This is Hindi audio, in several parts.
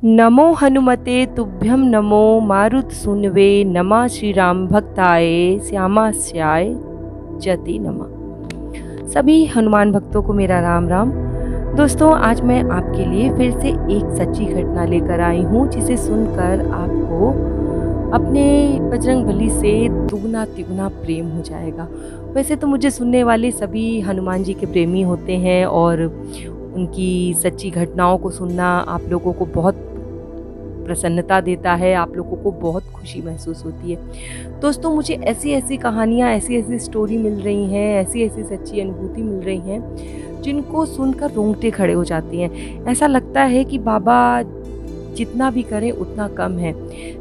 नमो हनुमते तुभ्यं नमो मारुतसूनवे नमः श्रीराम भक्ताय श्यामास्याय जति नमः। सभी हनुमान भक्तों को मेरा राम राम। दोस्तों, आज मैं आपके लिए फिर से एक सच्ची घटना लेकर आई हूँ, जिसे सुनकर आपको अपने बजरंगबली से दुगना तिगुना प्रेम हो जाएगा। वैसे तो मुझे सुनने वाले सभी हनुमान जी के प्रेमी होते हैं और उनकी सच्ची घटनाओं को सुनना आप लोगों को बहुत प्रसन्नता देता है, आप लोगों को बहुत खुशी महसूस होती है। दोस्तों, मुझे ऐसी ऐसी कहानियाँ, ऐसी ऐसी स्टोरी मिल रही हैं, ऐसी ऐसी सच्ची अनुभूति मिल रही हैं, जिनको सुनकर रोंगटे खड़े हो जाती हैं। ऐसा लगता है कि बाबा जितना भी करें उतना कम है।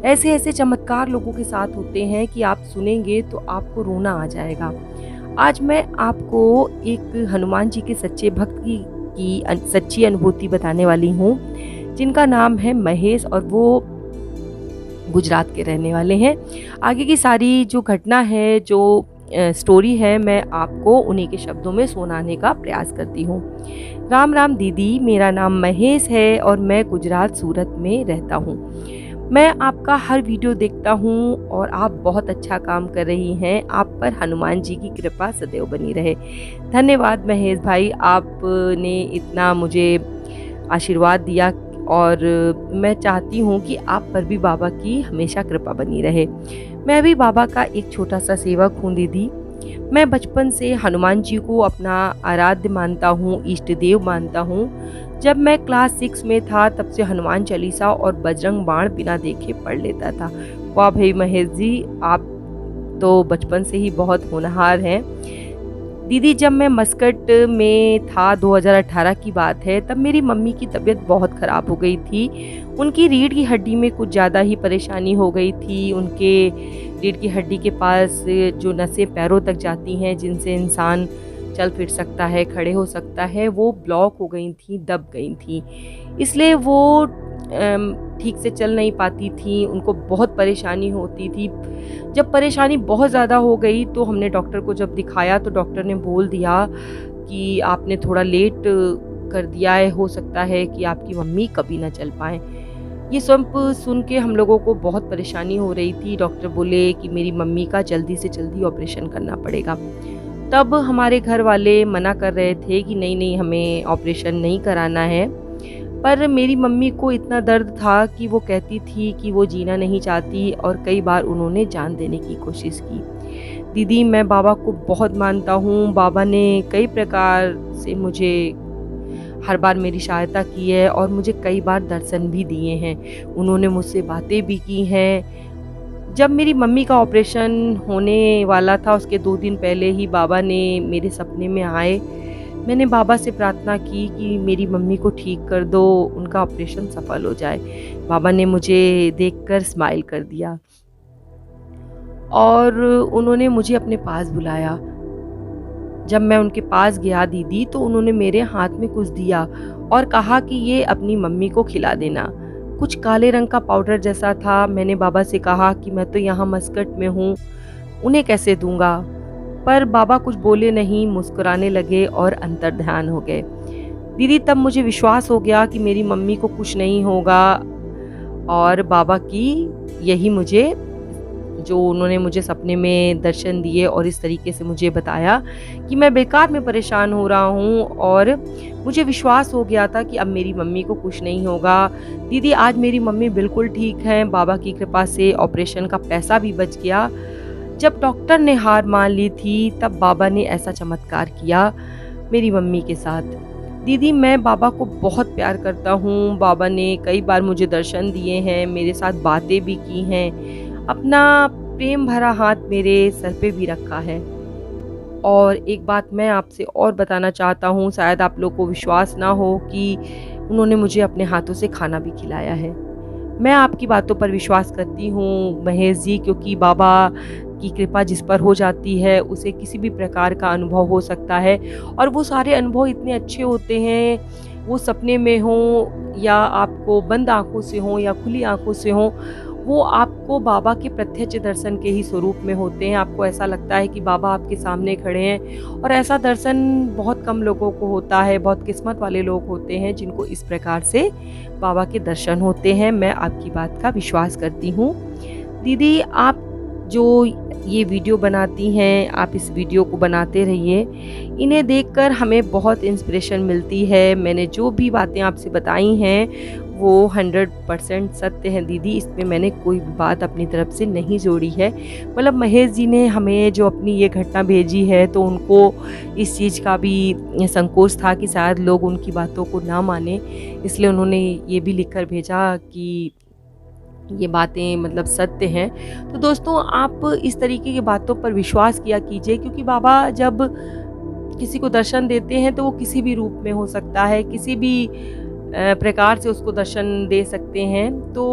ऐसे ऐसे चमत्कार लोगों के साथ होते हैं कि आप सुनेंगे तो आपको रोना आ जाएगा। आज मैं आपको एक हनुमान जी के सच्चे भक्त की सच्ची अनुभूति बताने वाली हूँ, जिनका नाम है महेश और वो गुजरात के रहने वाले हैं। आगे की सारी जो घटना है, जो स्टोरी है, मैं आपको उन्हीं के शब्दों में सुनाने का प्रयास करती हूँ। राम राम दीदी, मेरा नाम महेश है और मैं गुजरात सूरत में रहता हूँ। मैं आपका हर वीडियो देखता हूँ और आप बहुत अच्छा काम कर रही हैं। आप पर हनुमान जी की कृपा सदैव बनी रहे। धन्यवाद महेश भाई, आपने इतना मुझे आशीर्वाद दिया और मैं चाहती हूँ कि आप पर भी बाबा की हमेशा कृपा बनी रहे। मैं भी बाबा का एक छोटा सा सेवक हूँ दीदी। मैं बचपन से हनुमान जी को अपना आराध्य मानता हूँ, इष्ट देव मानता हूँ। जब मैं क्लास 6 में था तब से हनुमान चालीसा और बजरंग बाण बिना देखे पढ़ लेता था। वाह भाई महेश जी, आप तो बचपन से ही बहुत होनहार हैं। दीदी, जब मैं मस्कट में था, 2018 की बात है, तब मेरी मम्मी की तबीयत बहुत ख़राब हो गई थी। उनकी रीढ़ की हड्डी में कुछ ज़्यादा ही परेशानी हो गई थी। उनके रीढ़ की हड्डी के पास जो नसें पैरों तक जाती हैं, जिनसे इंसान चल फिर सकता है, खड़े हो सकता है, वो ब्लॉक हो गई थी, दब गई थी। इसलिए वो ठीक से चल नहीं पाती थी, उनको बहुत परेशानी होती थी। जब परेशानी बहुत ज़्यादा हो गई तो हमने डॉक्टर को जब दिखाया तो डॉक्टर ने बोल दिया कि आपने थोड़ा लेट कर दिया है, हो सकता है कि आपकी मम्मी कभी ना चल पाएँ। ये सब सुन के हम लोगों को बहुत परेशानी हो रही थी। डॉक्टर बोले कि मेरी मम्मी का जल्दी से जल्दी ऑपरेशन करना पड़ेगा। तब हमारे घर वाले मना कर रहे थे कि नहीं नहीं, हमें ऑपरेशन नहीं कराना है। पर मेरी मम्मी को इतना दर्द था कि वो कहती थी कि वो जीना नहीं चाहती और कई बार उन्होंने जान देने की कोशिश की। दीदी, मैं बाबा को बहुत मानता हूँ। बाबा ने कई प्रकार से मुझे हर बार मेरी सहायता की है और मुझे कई बार दर्शन भी दिए हैं। उन्होंने मुझसे बातें भी की हैं। जब मेरी मम्मी का ऑपरेशन होने वाला था, उसके 2 दिन पहले ही बाबा ने मेरे सपने में आए। मैंने बाबा से प्रार्थना की कि मेरी मम्मी को ठीक कर दो, उनका ऑपरेशन सफल हो जाए। बाबा ने मुझे देखकर स्माइल कर दिया और उन्होंने मुझे अपने पास बुलाया। जब मैं उनके पास गया दीदी, तो उन्होंने मेरे हाथ में कुछ दिया और कहा कि ये अपनी मम्मी को खिला देना। कुछ काले रंग का पाउडर जैसा था। मैंने बाबा से कहा कि मैं तो यहाँ मस्कट में हूँ, उन्हें कैसे दूंगा। पर बाबा कुछ बोले नहीं, मुस्कुराने लगे और अंतर्ध्यान हो गए। दीदी, तब मुझे विश्वास हो गया कि मेरी मम्मी को कुछ नहीं होगा और बाबा की यही मुझे, जो उन्होंने मुझे सपने में दर्शन दिए और इस तरीके से मुझे बताया कि मैं बेकार में परेशान हो रहा हूँ, और मुझे विश्वास हो गया था कि अब मेरी मम्मी को कुछ नहीं होगा। दीदी, आज मेरी मम्मी बिल्कुल ठीक हैं। बाबा की कृपा से ऑपरेशन का पैसा भी बच गया। जब डॉक्टर ने हार मान ली थी, तब बाबा ने ऐसा चमत्कार किया मेरी मम्मी के साथ। दीदी, मैं बाबा को बहुत प्यार करता हूँ। बाबा ने कई बार मुझे दर्शन दिए हैं, मेरे साथ बातें भी की हैं, अपना प्रेम भरा हाथ मेरे सर पे भी रखा है। और एक बात मैं आपसे और बताना चाहता हूँ, शायद आप लोग को विश्वास ना हो कि उन्होंने मुझे अपने हाथों से खाना भी खिलाया है। मैं आपकी बातों पर विश्वास करती हूँ महेश जी, क्योंकि बाबा की कृपा जिस पर हो जाती है उसे किसी भी प्रकार का अनुभव हो सकता है, और वो सारे अनुभव इतने अच्छे होते हैं, वो सपने में हों या आपको बंद आँखों से हों या खुली आँखों से हों, वो आपको बाबा के प्रत्यक्ष दर्शन के ही स्वरूप में होते हैं। आपको ऐसा लगता है कि बाबा आपके सामने खड़े हैं, और ऐसा दर्शन बहुत कम लोगों को होता है। बहुत किस्मत वाले लोग होते हैं जिनको इस प्रकार से बाबा के दर्शन होते हैं। मैं आपकी बात का विश्वास करती हूँ। दीदी, आप जो ये वीडियो बनाती हैं, आप इस वीडियो को बनाते रहिए। इन्हें देखकर हमें बहुत इंस्पिरेशन मिलती है। मैंने जो भी बातें आपसे बताई हैं वो 100% सत्य हैं दीदी। इसमें मैंने कोई भी बात अपनी तरफ से नहीं जोड़ी है। मतलब महेश जी ने हमें जो अपनी ये घटना भेजी है, तो उनको इस चीज़ का भी संकोच था कि शायद लोग उनकी बातों को ना माने, इसलिए उन्होंने ये भी लिख कर भेजा कि ये बातें मतलब सत्य हैं। तो दोस्तों, आप इस तरीके की बातों पर विश्वास किया कीजिए, क्योंकि बाबा जब किसी को दर्शन देते हैं तो वो किसी भी रूप में हो सकता है, किसी भी प्रकार से उसको दर्शन दे सकते हैं। तो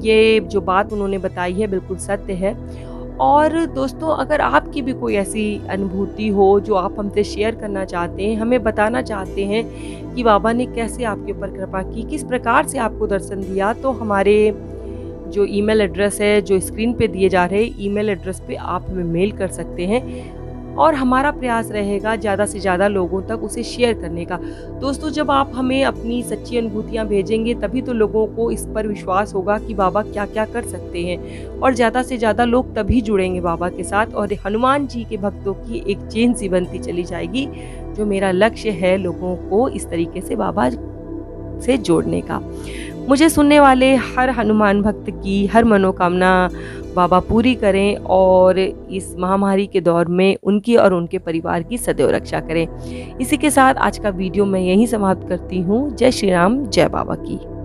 ये जो बात उन्होंने बताई है बिल्कुल सत्य है। और दोस्तों, अगर आपकी भी कोई ऐसी अनुभूति हो जो आप हमसे शेयर करना चाहते हैं, हमें बताना चाहते हैं कि बाबा ने कैसे आपके ऊपर कृपा की, किस प्रकार से आपको दर्शन दिया, तो हमारे जो ईमेल एड्रेस है जो स्क्रीन पे दिए जा रहे ईमेल एड्रेस पे आप हमें मेल कर सकते हैं, और हमारा प्रयास रहेगा ज़्यादा से ज़्यादा लोगों तक उसे शेयर करने का। दोस्तों, जब आप हमें अपनी सच्ची अनुभूतियाँ भेजेंगे तभी तो लोगों को इस पर विश्वास होगा कि बाबा क्या क्या कर सकते हैं, और ज़्यादा से ज़्यादा लोग तभी जुड़ेंगे बाबा के साथ, और हनुमान जी के भक्तों की एक चेन सी बनती चली जाएगी। जो मेरा लक्ष्य है लोगों को इस तरीके से बाबा से जोड़ने का। मुझे सुनने वाले हर हनुमान भक्त की हर मनोकामना बाबा पूरी करें, और इस महामारी के दौर में उनकी और उनके परिवार की सदैव रक्षा करें। इसी के साथ आज का वीडियो मैं यहीं समाप्त करती हूँ। जय श्री राम, जय बाबा की।